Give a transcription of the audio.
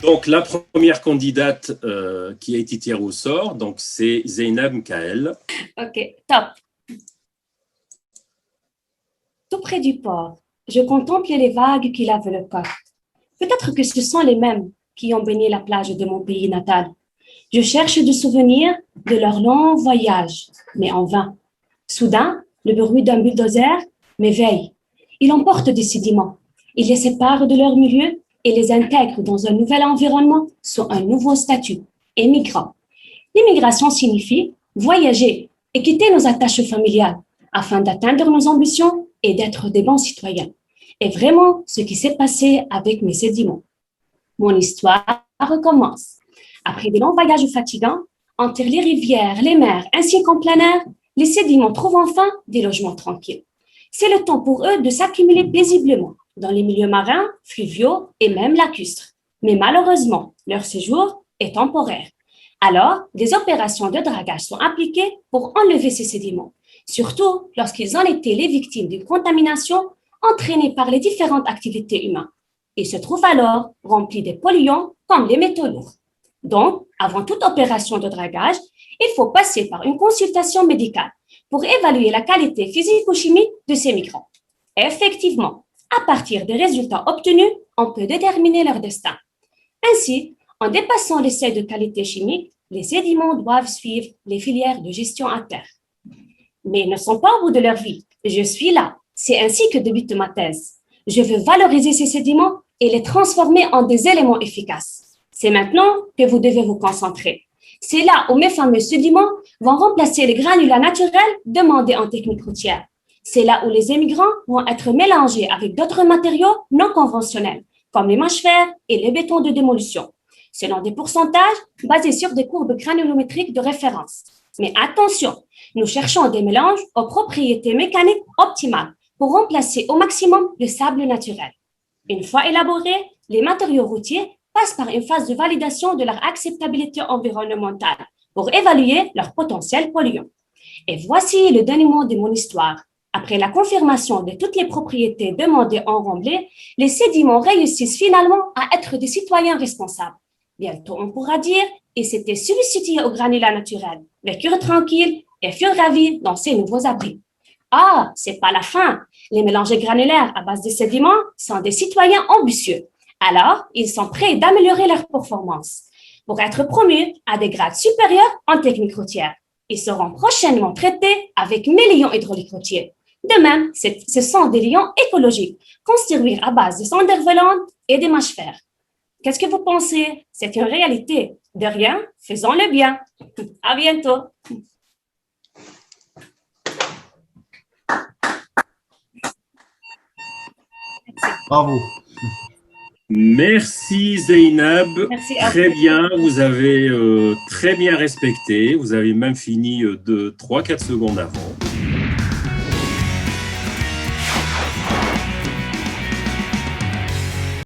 Donc, la première candidate qui a été tirée au sort, donc c'est Zeynab Mkael. Ok, top. Tout près du port, je contemple les vagues qui lavent le corps. Peut-être que ce sont les mêmes qui ont baigné la plage de mon pays natal. Je cherche des souvenirs de leur long voyage, mais en vain. Soudain, le bruit d'un bulldozer m'éveille. Il emporte des sédiments. Il les sépare de leur milieu et les intègre dans un nouvel environnement sous un nouveau statut, émigrant. L'immigration signifie voyager et quitter nos attaches familiales afin d'atteindre nos ambitions et d'être des bons citoyens. Et vraiment ce qui s'est passé avec mes sédiments. Mon histoire recommence. Après des longs voyages fatigants, entre les rivières, les mers ainsi qu'en plein air, les sédiments trouvent enfin des logements tranquilles. C'est le temps pour eux de s'accumuler paisiblement dans les milieux marins, fluviaux et même lacustres. Mais malheureusement, leur séjour est temporaire. Alors, des opérations de dragage sont appliquées pour enlever ces sédiments, surtout lorsqu'ils ont été les victimes d'une contamination entraînée par les différentes activités humaines. Ils se trouvent alors remplis de polluants comme les métaux lourds. Donc, avant toute opération de dragage, il faut passer par une consultation médicale pour évaluer la qualité physico-chimique de ces migrants. Effectivement, à partir des résultats obtenus, on peut déterminer leur destin. Ainsi, en dépassant les seuils de qualité chimique, les sédiments doivent suivre les filières de gestion à terre. Mais ils ne sont pas au bout de leur vie. Je suis là. C'est ainsi que débute ma thèse. Je veux valoriser ces sédiments et les transformer en des éléments efficaces. C'est maintenant que vous devez vous concentrer. C'est là où mes fameux sédiments vont remplacer les granulats naturels demandés en technique routière. C'est là où les émigrants vont être mélangés avec d'autres matériaux non conventionnels, comme les mâches-fer et les bétons de démolition, selon des pourcentages basés sur des courbes granulométriques de référence. Mais attention, nous cherchons des mélanges aux propriétés mécaniques optimales pour remplacer au maximum le sable naturel. Une fois élaborés, les matériaux routiers passent par une phase de validation de leur acceptabilité environnementale pour évaluer leur potentiel polluant. Et voici le dénouement de mon histoire. Après la confirmation de toutes les propriétés demandées en remblai, les sédiments réussissent finalement à être des citoyens responsables. Bientôt, on pourra dire, ils s'étaient substitués aux granulats naturels, vécurent tranquilles et furent ravis dans ces nouveaux abris. Ah, c'est pas la fin. Les mélangés granulaires à base de sédiments sont des citoyens ambitieux. Alors, ils sont prêts d'améliorer leur performance pour être promus à des grades supérieurs en technique routière. Ils seront prochainement traités avec mes lions hydrauliques routiers. De même, ce sont des lions écologiques, construits à base de sondes volantes et des mâches-fer. Qu'est-ce que vous pensez? C'est une réalité. De rien, faisons-le bien. À bientôt. Bravo. Merci Zeynab, Merci très bien, vous avez très bien respecté, vous avez même fini de 3-4 secondes avant.